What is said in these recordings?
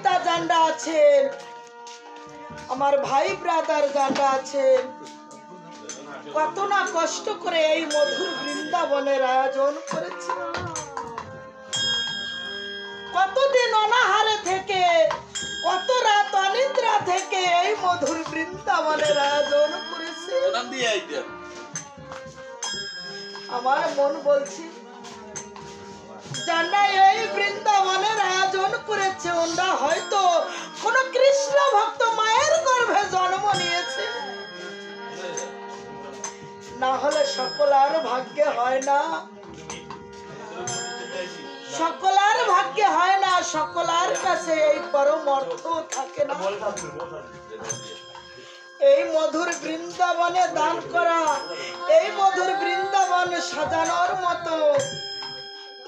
পিতা জান্ডা আছেন, আমার ভাই ব্রাদার জান্ডা আছেন, কত না কষ্ট করে এই মধুর বৃন্দাবনের আয়োজন করেছে। কতদিন অনাহারে থেকে, কত রাত অনিদ্রা থেকে এই মধুর বৃন্দাবনের আয়োজন করেছে। আমার মন বলছি জানা এই বৃন্দাবনের আয়োজন করেছে, ওরা হয়তো কোন কৃষ্ণ ভক্ত মায়ের গর্ভে জন্ম নিয়েছে, না হলে সকলার ভাগ্যে হয় না, সকলার ভাগ্যে হয় না, সকলার কাছে এই পরম অর্থ থাকে না। এই মধুর বৃন্দাবনে দান করা, এই মধুর বৃন্দাবন সাজানোর মতো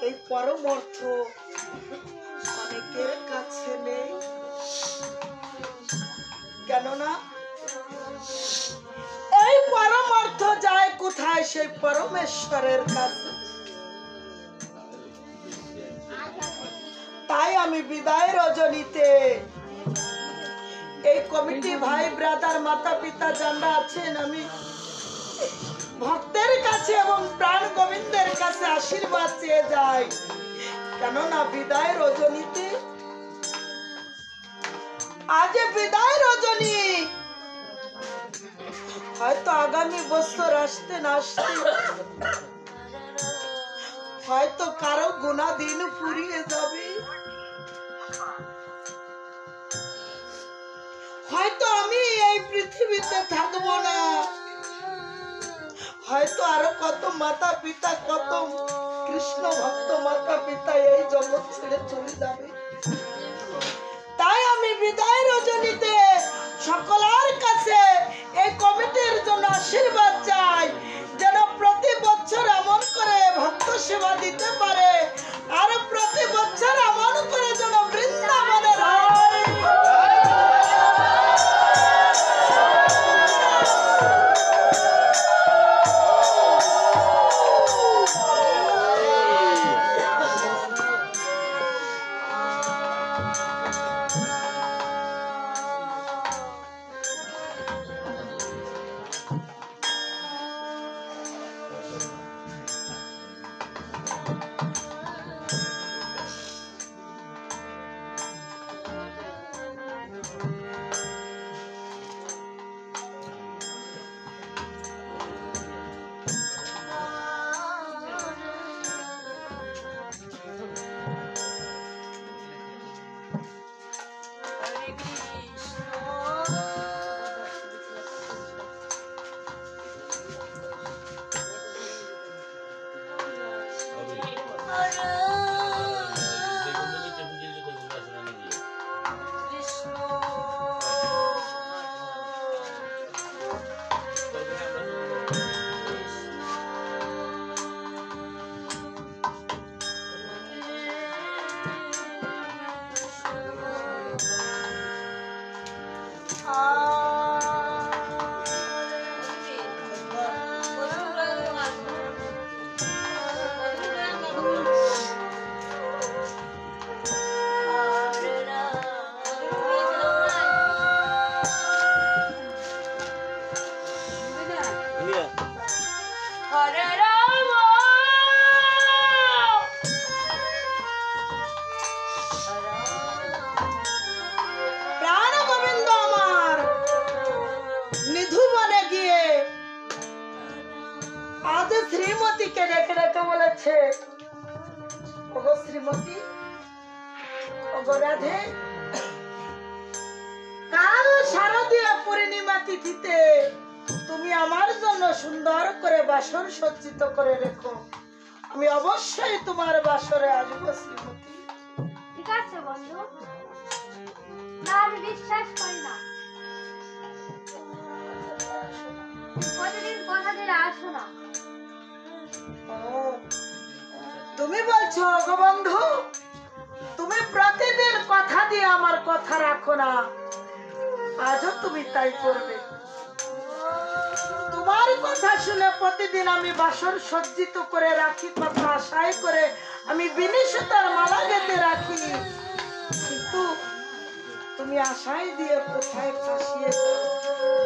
এই পরম অর্থ অনেকের কাছে নেই। কেননা এই পরম অর্থ যায় কোথায়? সেই পরমেশ্বরের কাছে। তাই আমি বিদায় রজনীতে এই কমিটি ভাই ব্রাদার মাতা পিতা যারা আছেন, আমি ভক্তের কাছে এবং প্রাণ গোবিন্দের কাছে আশীর্বাদ চেয়ে যাই। কেননা বিদায় রজনীতে, আজ বিদায় রজনী, হয়তো আগামী বছর আসতে না আসতে হয়তো কারো গুণা দিন ফুরিয়ে যাবে, হয়তো আমি এই পৃথিবীতে থাকবো না, হয়তো আরো কত মাতা পিতা, কত কৃষ্ণ ভক্ত মাতা পিতা এই জগৎ ছেড়ে চলে যাবে। তাই আমি বিদায় রজনীতে সকলের কাছে এই কমিটির জন্য আশীর্বাদ চাই, যেন প্রতি বছর এমন করে ভক্ত সেবা দিতে পারে, আর প্রতি বছর এমন করে যেন বৃন্দাবনের শ্রীমতীকে ডেকে ডেকে বলেছে, ওগো শ্রীমতী, ওগো রাধে, কাল শারদীয় পূর্ণিমা তিথিতে তুমি আমার জন্য সুন্দর করে বাসর সজ্জিত করে রেখো, আমি অবশ্যই তোমার বাসরে আসবো শ্রীমতী। ঠিক আছে বন্ধু, আমি বিশ্বাস করি না, প্রতিদিন কথা দিলে আসো না। তুমি বলছো গো বন্ধু, তুমি প্রতিদিন কথা দিয়ে আমার কথা রাখো না, আজও তুমি তাই করবে। তোমার কথা শুনে প্রতিদিন আমি বাসর সজ্জিত করে রাখি, কথা আশায় করে আমি বিনি সুতার মালা গেঁথে রাখি, কিন্তু আমি আশাই দিয়ে কোথায় ফাঁসিয়ে দাও।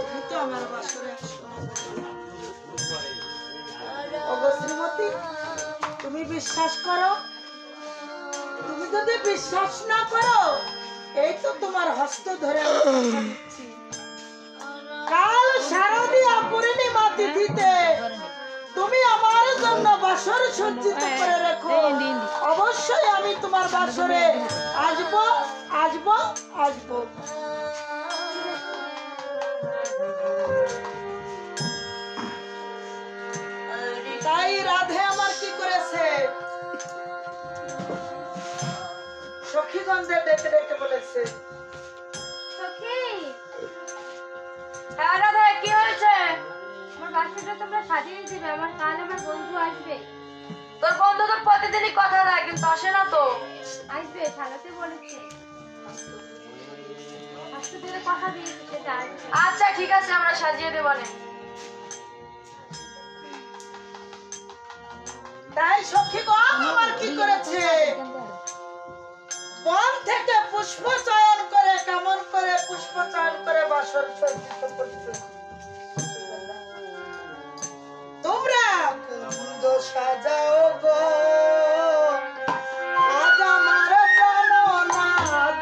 তুমি তো আমার বাসরে আসো না। ওগো শ্রীমতী, তুমি বিশ্বাস করো? তুমি যদি বিশ্বাস না করো, এই তো তোমার হস্ত ধরে আমি কথা দিচ্ছি, কাল শারদীয়া পূর্ণিমা তিথিতে তুমি আমার জন্য বাসর সজ্জিত করে রেখো। অবশ্যই আমি তোমার বাসরে আসবো আসবো আসবো। তাই রাধে আমার কি করেছে, সখীগঞ্জে ডেকে ডেকে বলেছে, সখী, হ্যাঁ রাধা, কি হয়েছে? আমার বাসাটা তোমরা সাজিয়ে দিবে, আমার কাল আমার বন্ধু আসবে। তোর বন্ধু তো প্রতিদিনই কথা দেয় কিন্তু আসে না তো। আসবে, সাজাতে বলেছে। আসতে দিলে কথা দিয়েছে, সেটা আসবে। আচ্ছা ঠিক আছে, আমরা সাজিয়ে দেব না। তাই সখীগণ আমার কি করেছে, বন থেকে পুষ্প চয়ন করে, কেমন করে পুষ্প চয়ন করে বাসর সজ্জিত করছে। তোমরা কুঞ্জ সাজাও গো, আজ আমার প্রাণনাথ।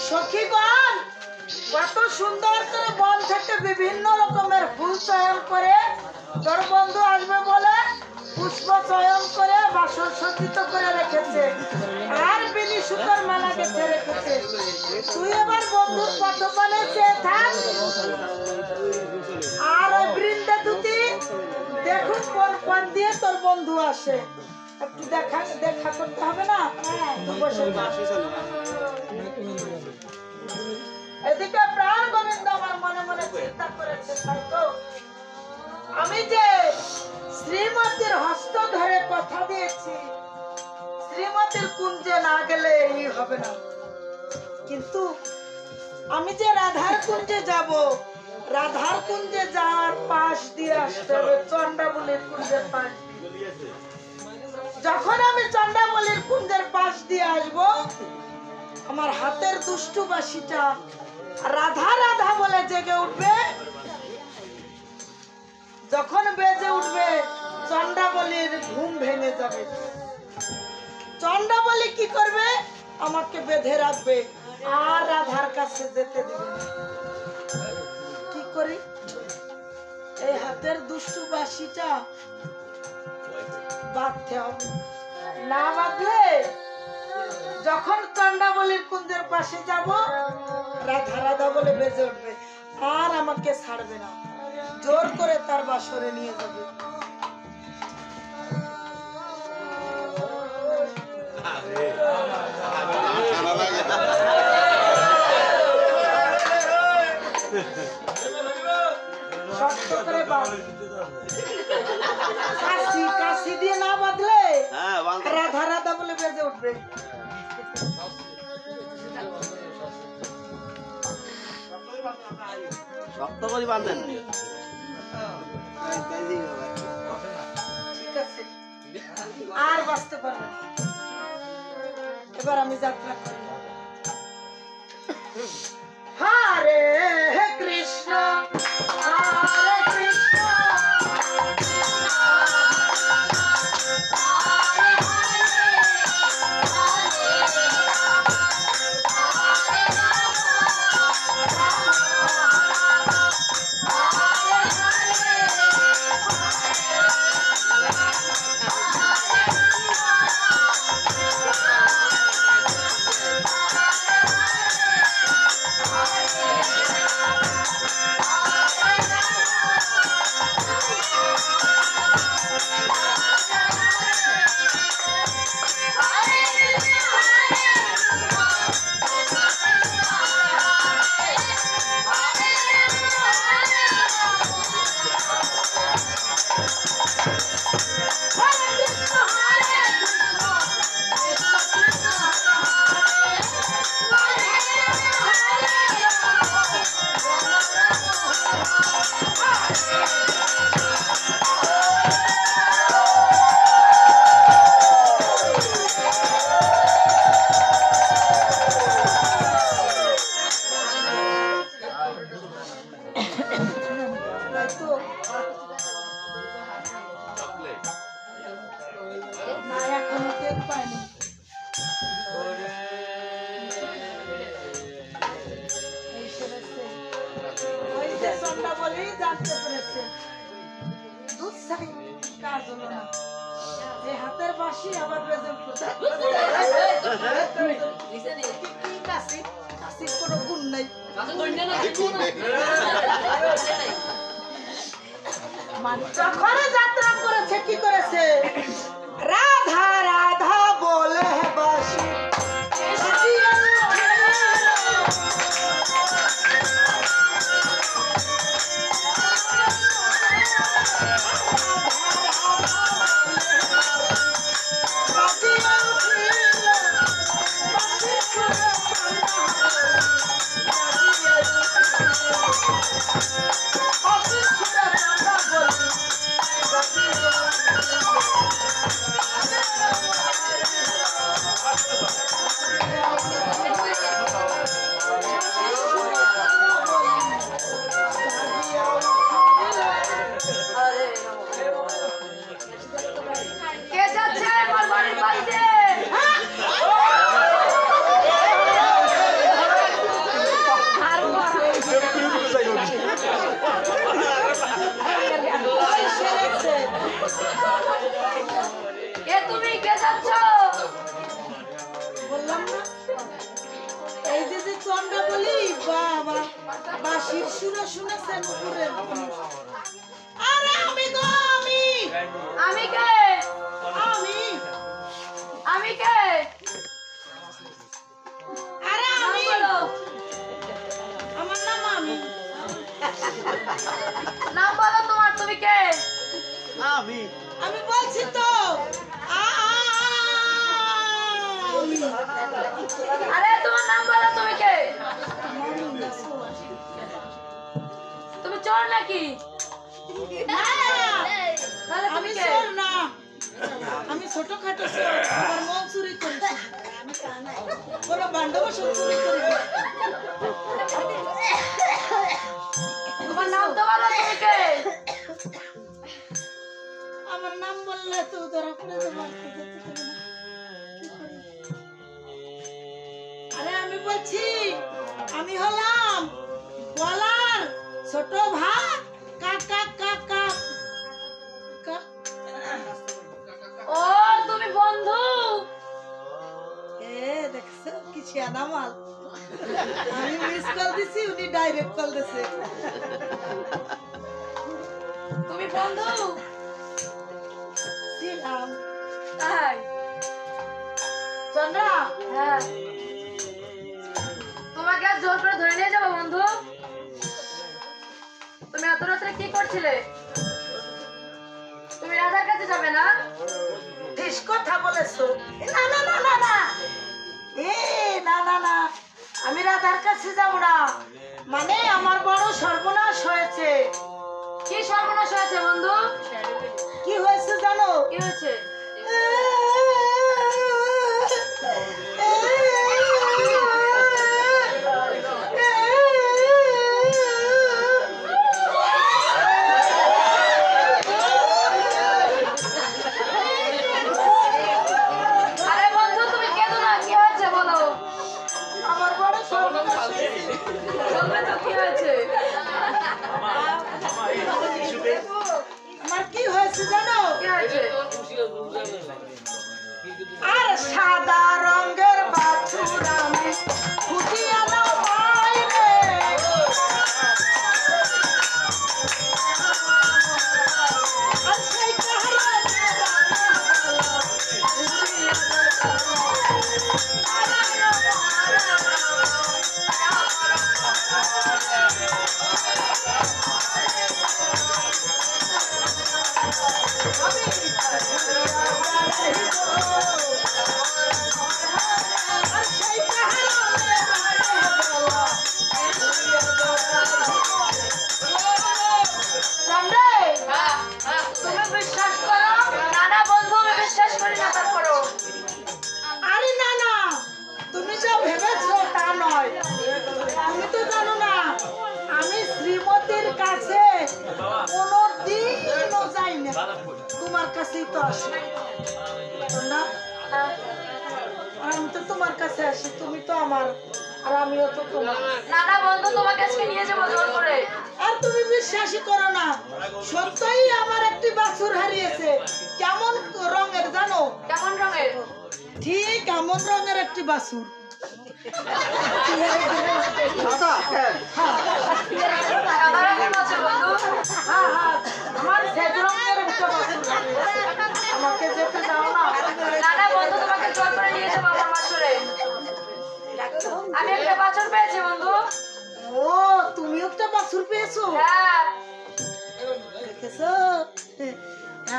সখীগণ কত সুন্দর করে বন থেকে বিভিন্ন রকমের ফুল চয়ন করে তোর বন্ধু আসবে বলে পুষ্প চয়ন করে বাসর সজ্জিত করে রেখেছে, আর বিলি সুতোর মালা গেঁথে রেখেছে। তুই এবার বন্ধুর পথপানে চেয়ে থাক, আর ওই বৃন্দে দুটি দেখুন কোন পথ দিয়ে তোর বন্ধু আসে, একটু দেখা দেখা করতে হবে না? তুই বসে থাক। এদিকে প্রাণ গোবিন্দ আমার মনে মনে চিন্তা করেছে, হয়তো আমি যে শ্রীমতীর হস্ত ধরে কথা দিয়েছি, শ্রীমতীর কুঞ্জে না গেলে এই হবে না, কিন্তু আমি যে রাধার কুঞ্জে যাব, রাধার কুঞ্জে যাওয়ার পাশ দিয়ে আসতে হবে চন্ডাবলীর কুঞ্জের পাশ দিয়ে। যখন আমি চন্ডাবলীর কুঞ্জের পাশ দিয়ে আসবো, আমার হাতের দুষ্টু বাঁশিটা রাধা রাধা বলে জেগে উঠবে। যখন বেজে উঠবে, চন্ডাবলীর ঘুম ভেঙে যাবে। চন্ডাবলী কি করবে, আমাকে বেঁধে রাখবে আর রাধার কাছে যেতে দিবে না। কি করি, এই হাতের দুষ্টু বাঁশিটা বাঁধতে হবে, না বাঁধলে যখন চন্ডাবলীর কুঞ্জের পাশে যাব, রাধা রাধা বলে বেজে উঠবে আর আমাকে ছাড়বে না, জোর করে তার বাসরে নিয়ে যাবে। শক্ত করে বাঁধ। কাশি দিয়ে না বাঁধলে রাধা রাধা বলে বেজে উঠবে। শক্ত করে বাঁধেন। ঠিক আছে, আর বাঁচতে পারবে না। এবার আমি যাত্রা করি। হরে কৃষ্ণ হরে কৃষ্ণ হাতের বাসি আবার কাশির কোনো গুণ নাই। যখন যাত্রা করেছে কি করেছে, রাধা রাধা বলে বাসি বললাম না, এই যে যে চন্ডা বলি বাবা বাসির সুরে শুনেছেন পুরের। আরে আমি গো আমি আমি কে? আমি আমি কে? আরে আমি বলো। আমার নাম আমি। নাম বলো তোমার, তুমি কে? আমি আমি বলছি তো আরে তোমার নাম বলো, তুমি কে? তুমি চোর নাকি? তাহলে তুমি আমি কে? চোর না, আমি ছোটখাটো চোর। আমার মন চুরি করেছি, কোনো বান্ধব চুরি করি। তোমার নাম তো বলো, তুমি কে? আমার নাম বললে তো ধরা পড়ে যাবো। আরে আমি বলছি আমি হলাম বলার ছোট ভাই। কাকা কাকা ও তুমি বন্ধু? দেখছো কি ছিয়ানা মাল। আমি মিস কল দিছি, উনি ডাইরেক্ট কল দিছে। তুমি বন্ধু? ছিলাম। তাই? চন্দ্রা হ্যাঁ। তোমাকে আর জোর করে ধরে নিয়ে যাবো বন্ধু? তুমি এত এত রাত্রে কি করছিলে? তুমি রাধার কাছে যাবে না? বেশ কথা বলেছো। না না না না না, না না না, আমি রাধার কাছে যাব না। মানে আমার বড় সর্বনাশ হয়েছে। কি সর্বনাশ হয়েছে বন্ধু? কি হয়েছে জানো? কি হয়েছে? আরে বন্ধু তুমি কেঁদো না, কি হয়েছে বলো? আমার বড় সর্বনাশ হয়েছে। বলবে তো কি হয়েছে? আমার কি হয়েছে জানো? কি হয়েছে? আর সাদা রঙের বাছুর আমি খুঁটিয়া দাও বাইরে। আর সেই কাহারাতে আর সেই কাহারাতে তুমি বিশ্বাস করো? না না বন্ধু আমি বিশ্বাস করি না, তারপরও আরে না না, তুমি যা ভেবেছো তা নয়। তুমি তো জানো না আমি শ্রীমতীর কাছে কোনোদিনও যাই না, তোমার কাছেই তো আসি না। আর আমি তো তোমার কাছে আসি, তুমি তো আমার, আর আমিও তো তোমার। না না বন্ধু তোমাকে আজকে নিয়ে যাবো জোর করে। আর তুমি বিশ্বাসই করো না, সত্যই আমার একটি বাছুর হারিয়েছে। কেমন রঙের জানো? কেমন রঙের? ঠিক এমন রঙের একটি বাছুর। সাদা রঙের আছে বন্ধু? হ্যাঁ হ্যাঁ, আমার শ্বেত রঙের একটা বাছুর হারিয়েছে। আমাকে যেতে দাও না। না না বন্ধু তোমাকে জোর করে নিয়ে যাবো আমার বাসরে। আমি একটা বাছুর পেয়েছি বন্ধু। ও, তুমিও একটা বাছুর পেয়েছো? হ্যাঁ দেখেছো,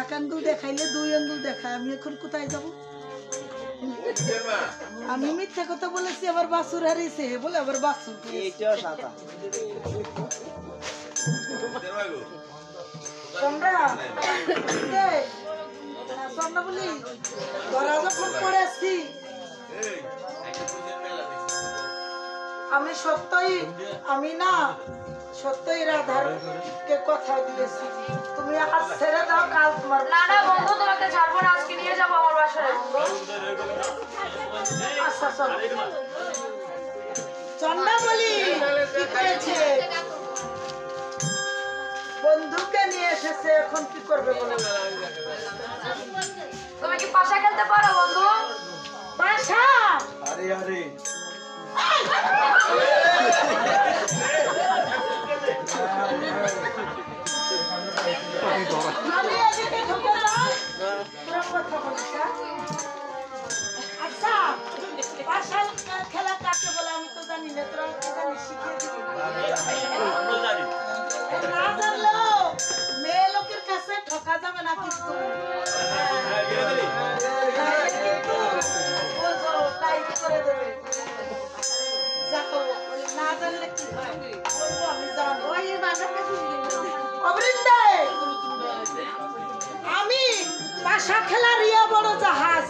এক আঙ্গুল দেখাইলে দুই আঙ্গুল দেখায়। আমি এখন কোথায় যাব? আমি মিথ্যা কথা বলেছি, আবার বাছুর হারিয়েছে বলে আবার বাছুর পেয়েছে। এইটাও সাদা। চন্দ্রা, চন্দ্রা বলি, ধরা যখন পড়ে আসছি, আমি সত্যই, আমি না সত্যই রাধারকে কথা দিয়েছি। তুমি আজ ছেড়ে দাও, কাল তোমার। না না বন্ধু তোমাকে ছাড়বো না, আজকে নিয়ে যাবো আমার বাসরে। আচ্ছা চলো। চন্দ্রা বলি কি করেছে? বন্ধুকে নিয়ে এসেছে, এখন কি করবে বলো? তুমি কি পাশা খেলতে পারো বন্ধু? বাসা আরে আরে আমি এদিকে ঢুকে যাই, তোরা কথা বলিস না? আচ্ছা, বাসা খেলা কাকে বলে আমি তো জানি না, তোরা কি জানিস? শিখিয়ে দিবি। না জানলেও মেয়ে লোকের কাছে ঠকা যাবে না কিন্তু। বোঝো, টাইট করে দেবে। যাও, না জানলে কি হয়? বলবো আমি জানি। অবৃন্দে, আমি পাশা খেলার ইয়া বড় জাহাজ,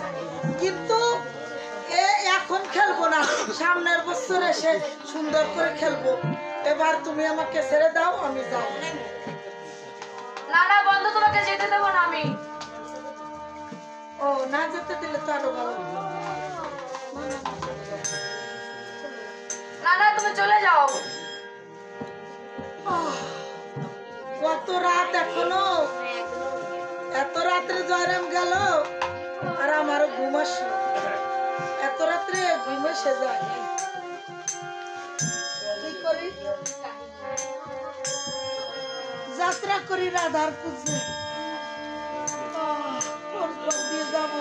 কিন্তু এখন খেলবো না, সামনের বছর এসে সুন্দর করে খেলবো। এবার তুমি আমাকে ছেড়ে দাও, আমি যাও। না না বন্ধু তোমাকে যেতে দেবো না আমি। ও, না যেতে দিলে তো আরো ভালো। না না তুমি চলে যাও। কত রাত এখনো, এত রাত্রে জয়রাম গেল আর আমারও ঘুম আসলো। এত রাত্রে ঘুম এসে যায়, কি করি? যাত্রা করি রাধার খুঁজে। কোন পথ দিয়ে যাব?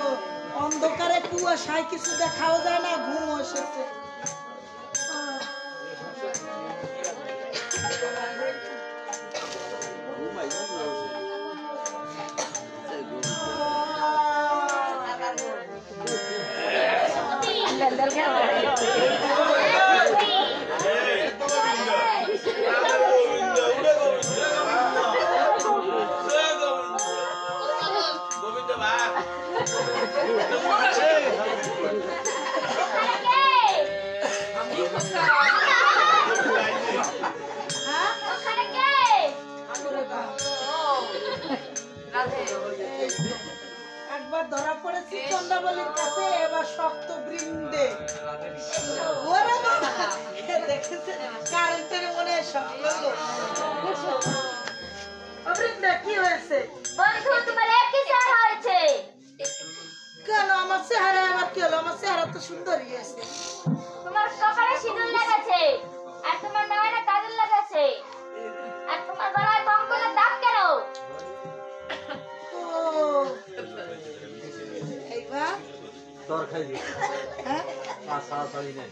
অন্ধকারে কুয়াশায় কিছু দেখাও যায় না, ঘুম এসেছে। একবার ধরা পড়েছি চন্দ্রাবলীর কাছে, এবার শক্ত বৃন্দে। ওরে বাবা, দেখেছে কারেন্টের মনে শক করলো। বৃন্দে কি হয়েছে? বন্ধু তোমার কি চেহারা হয়েছে? কেন আমার চেহারা আবার কি হলো? আমার চেহারা তো সুন্দরই আছে। তোমার কপালে সিঁদুর লাগাছে আর তোমার নয়নে কাজল লাগাছে আর তোমার গলায় কঙ্কনের দাগ কেন? ও এইবার তোর খাই দি হ্যাঁ আসা আসি নাই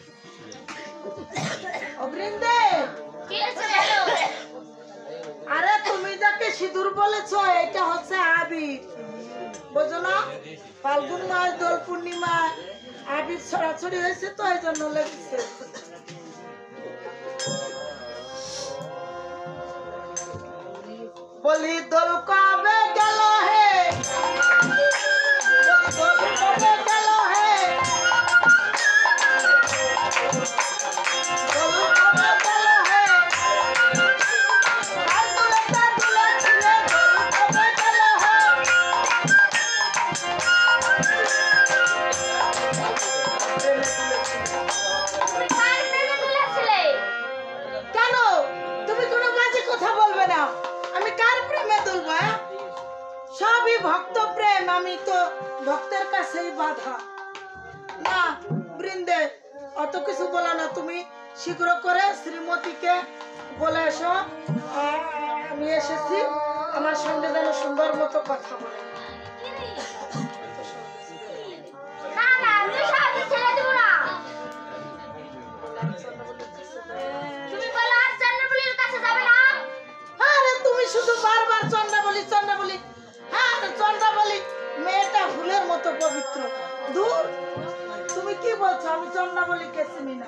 ও বৃন্দে, কি হয়েছে বলো? আরে তুমি যাকে সিঁদুর বলেছো এটা হচ্ছে আবির, বুঝো না? ফাল্গুন মাস দোল পূর্ণিমা আবির ছড়াছড়ি হয়েছে তো এই জন্য লেগেছে। বলি দোল কবে গেল হে, দোল কবে গেল হে, দোল কবে গেল হে, আর দুলেটা দুলে ছিলে দোল কবে গেল হে। তুমি কার প্রেমে দুলেছিলে? কেন তুমি কোনো বাজে কথা বলবে না? আমি কার প্রেমে দুলবো? সবই ভক্ত প্রেম, আমি তো ভক্তের কাছেই বাধা না। বৃন্দে অত কিছু বলো না, তুমি শীঘ্র করে শ্রীমতীকে বলে এসো আমি এসেছি, আমার সঙ্গে যেন সুন্দর মতো কথা বলে। না না, আমি সাহায্য ছেড়ে দেব না। তুমি বলো আর চন্দ্রবলীর কাছে যাবে না? আরে তুমি শুধু বারবার চন্দ্রাবলী চন্দ্রাবলী। হ্যাঁ চন্দ্রাবলী মেয়েটা ফুলের মতো পবিত্র। দূর, তুমি কি বলছো? আমি চন্দ্রাবলীকে চিনি না।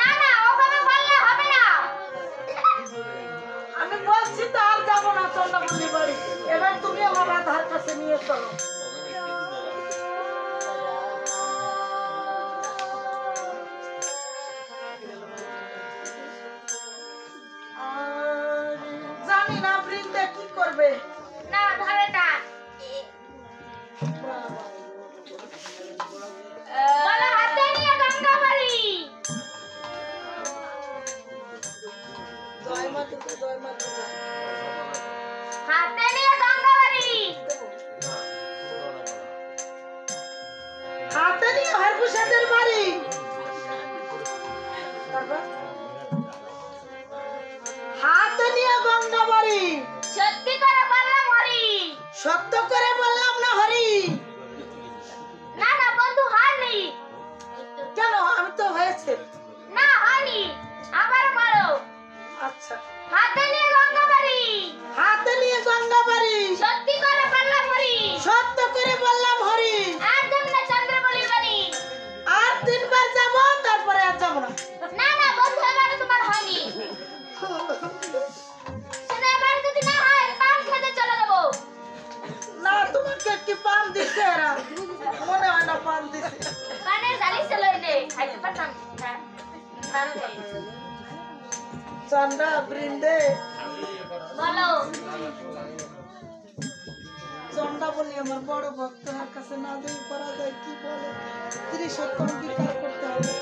না না, ওভাবে বললে হবে না। আমি বলছি তো আর যাবো না চন্দ্রাবলী বাড়ি। এবার তুমি আমার রাধার কাছে নিয়ে চলো। জানি না বৃন্দে কি করবে। না ধরে না। বলো হাতে নিয়ে গঙ্গাবাড়ি। জয় মা দুর্গা, জয় মা দুর্গা। হাতে নিয়ে গঙ্গাবাড়ি। হাতে নিয়ে হরকুশাদের বাড়ি। তারপর? হাতে নিয়ে গঙ্গা বাড়ি। সত্যি করে বললাম হরি। সত্য করে বললাম না হরি। না না বন্ধু, হয়নি। কেন? আমি তো হয়েছে। না হয়নি, আবার বলো। আচ্ছা, হাতে নিয়ে গঙ্গাবাড়ি। হাতে নিয়ে গঙ্গা বাড়ি। সত্যি করে বললাম হরি। সত্য করে বললাম হরি। আর যাব না চন্দ্রবলীর বাড়ি। আর 3 বার যাবো, তারপরে আর যাবো না। না না বন্ধু, এবারে তোমার হয়নি। সেটা এবার যদি না হয় পান খেতে চলে যাবো। না, তোমাকে কি পান দিচ্ছে এরা? মনে হয় না পান দিচ্ছে। পানের জালি ছিল এনে খাইতে পারতাম না। চন্দ্রা বৃন্দে, বলো। চন্দ্রা বলি আমার বড় ভক্ত, আর কাছে না দিয়ে করা যায় কি বলে? ত্রিসত্তম বিচার করতে হবে।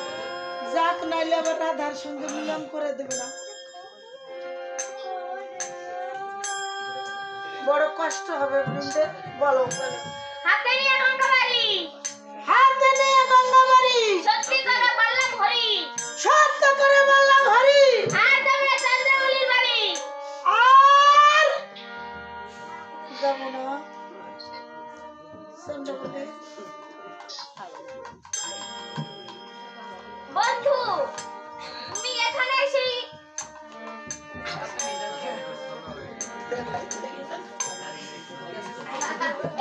যাক, নাইলে আবার রাধার সঙ্গে মিলন করে দেবে না। বড় কষ্ট হবে বৃন্দে। বলো বলো। হাতে নিয়ে গঙ্গাবাড়ি। হাতে নিয়ে গঙ্গা বাড়ি। সত্যি করে বললাম হরি। সত্য করে বললাম হরি। আর যাব না চন্দ্রবলীর বাড়ি। আর যাবো না চন্দ্রবলী। বন্ধু, তুমি এখানে এসে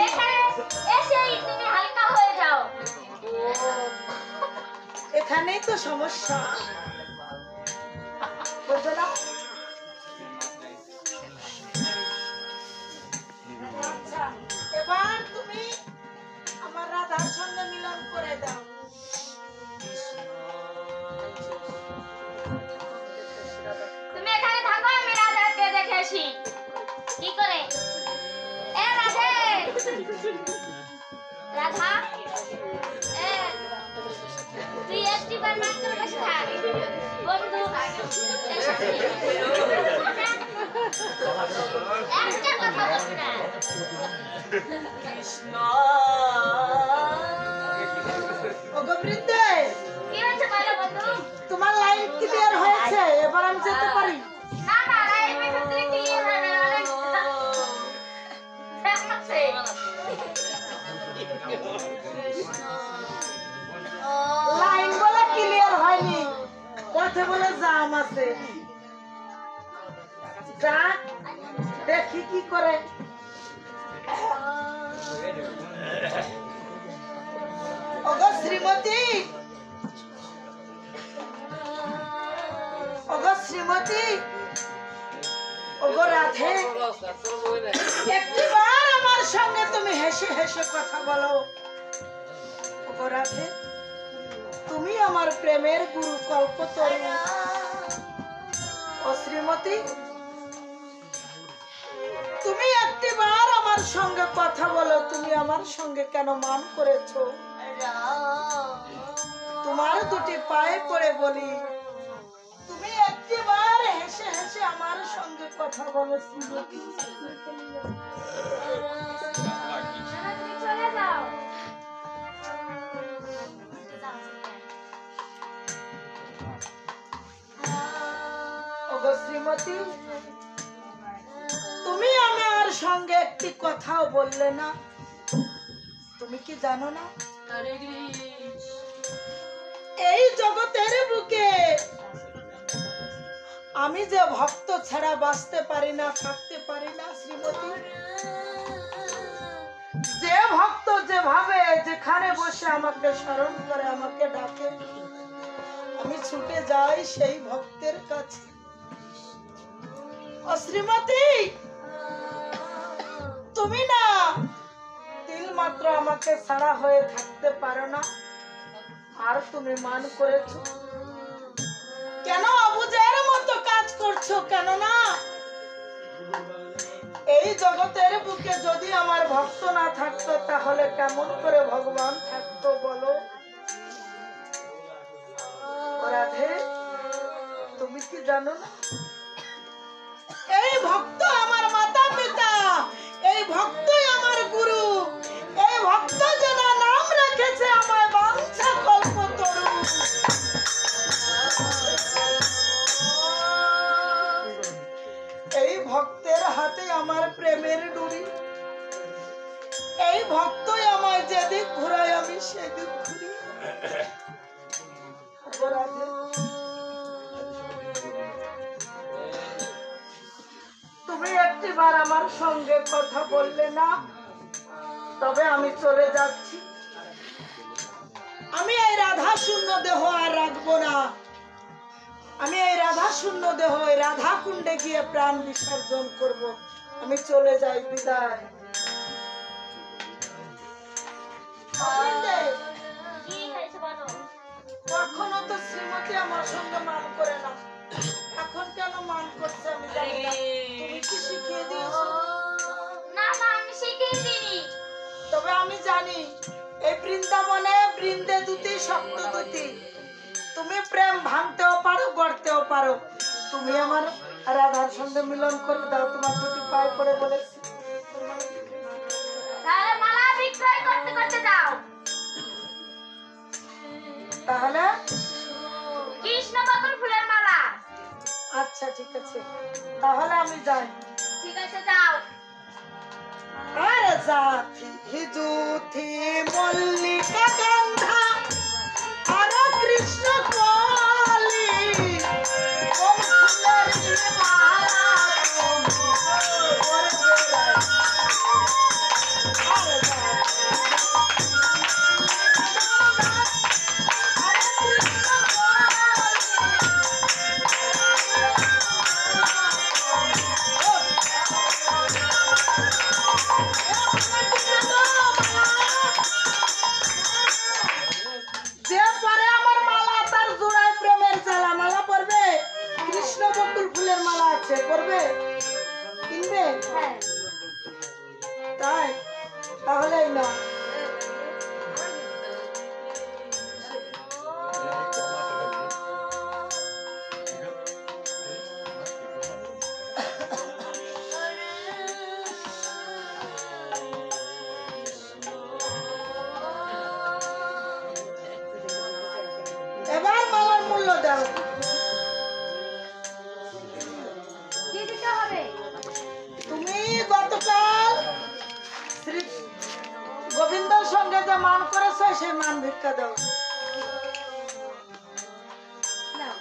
এখানে এসেই তুমি হালকা হয়ে যাও। এখানেই তো সমস্যা, বুঝো না? আচ্ছা, এবার তুমি আমার রাধার সঙ্গে মিলন করে দাও। তুমি এখানে থাকো, আমি রাধাকে দেখে আসি। কি করে? এ রাধে, রাধা, এ তুই একটিবার মাত্র কাছে থাক। বন্ধু, একটা কথা বলবি না। ওগো বৃন্দে, কি হয়েছে বলো বন্ধু? তোমার লাইন ক্লিয়ার হয়েছে, এবার আমি যেতে পারি? না না, এই ভিতরে ক্লিয়ার হয় না, অনেক জ্যাম আছে। লাইন বলে ক্লিয়ার হয়নি, পথে বলে জাম আছে। যাক, দেখি কি করে। ওগো শ্রীমতী, ওগো শ্রীমতী, ওগো রাধে, একটিবার আমার সঙ্গে তুমি হেসে হেসে কথা বলো। ওগো রাধে, তুমি আমার প্রেমের গুরু কল্পতরু। ও শ্রীমতী, তুমি একটিবার আমার সঙ্গে কথা বলো। তুমি আমার সঙ্গে কেন মান করেছো? তোমার দুটি পায়ে পড়ে বলি, তুমি একটিবার হেসে হেসে আমার সঙ্গে কথা বলো শ্রীমতী। তুমি চলে যাও। ওগো শ্রীমতী, তুমি আমার সঙ্গে একটি কথাও বললে না। তুমি কি জানো না, এই জগতের বুকে আমি যে ভক্ত ছাড়া বাঁচতে পারি না, থাকতে পারি না শ্রীমতী। যে ভক্ত যেভাবে যেখানে বসে আমাকে স্মরণ করে, আমাকে ডাকে, আমি ছুটে যাই সেই ভক্তের কাছে। ও শ্রীমতী, তুমি না তিল মাত্র আমাকে ছাড়া হয়ে থাকতে পারো না, আর তুমি মান করেছো কেন? অবুঝের মতো কাজ করছো কেন? না, এই জগতের বুকে যদি আমার ভক্ত না থাকতো, তাহলে কেমন করে ভগবান থাকতো বলো? রাধে, তুমি কি জানো না, এই ভক্ত আমার মাতা পিতা, এই ভক্তই আমার গুরু, এই ভক্ত যেন নাম রেখেছে আমায় বাঞ্ছা কল্পতরু। এই ভক্তের হাতে আমার প্রেমের ডুরি, এই ভক্তই আমায় যেদিক ঘুরায় আমি সেদিক ঘুরি। রাধে, তুমি একটিবার আমার সঙ্গে কথা বললে না, তবে আমি চলে যাচ্ছি। আমি এই রাধা শূন্য দেহ আর রাখবো না। আমি এই রাধা শূন্য দেহ এই রাধা কুণ্ডে গিয়ে প্রাণ বিসর্জন করব। আমি চলে যাই, বিদায়। কি হয়েছে বলো? কখনো তো শ্রীমতী আমার সঙ্গে মান করে না, এখন কেন মান করছে আমি জানি না। তুমি কি শিখিয়ে দিয়েছো? না না, আমি শিখিয়ে দিইনি। তবে আমি জানি এই বৃন্দাবনে বৃন্দে দুটি শক্ত দুটি। তুমি প্রেম ভাঙতেও পারো, গড়তেও পারো। তুমি আমার রাধার সঙ্গে মিলন করে দাও, তোমার দুটি পায়ে পড়ে বলেছি। তাহলে মালা বিক্রয় করতে করতে যাও। তাহলে কৃষ্ণ বকুল ফুলের মালা। আচ্ছা ঠিক আছে, তাহলে আমি যাই। ঠিক আছে, যাও। আরে জাতি হিজুথি মল্লিকা গন্ধা আর কৃষ্ণ কলি কোন ফুলের মালা ভিক্ষা হবে? তুমি গতকাল শ্রী গোবিন্দর সঙ্গে যে মান করেছো সেই মান ভিক্ষা দাও। নাও।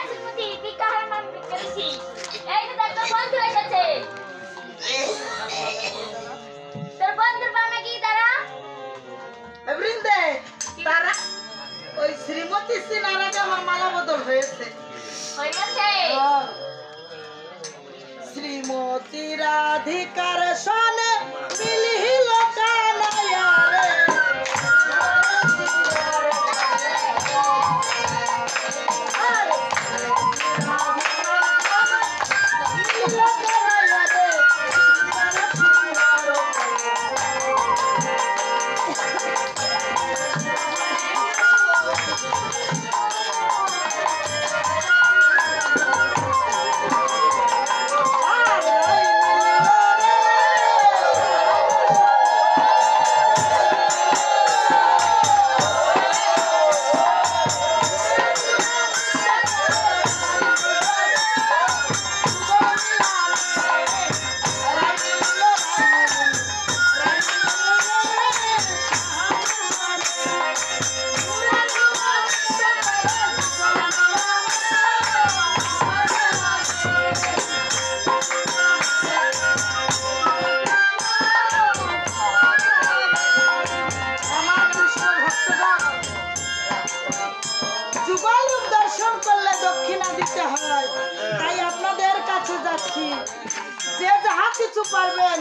শ্রীমতী ভিক্ষা হার মান ভিক্ষা দিছি। এই যে দেখ, তোর বন্ধু এসেছে। তোর বন্ধুর বাবা কি তারা? বৃন্দে তারা ওই শ্রীমতী সিনার আগে আমার মালা বদল হয়েছে। হয়ে গেছে? শ্রীমতী রাধিকার সনে মিলিল কানাইয়া রে। যুগলরূপ দর্শন করলে দক্ষিণা দিতে হয়। তাই আপনাদের কাছে যাচ্ছি, যে যাহা কিছু পারবেন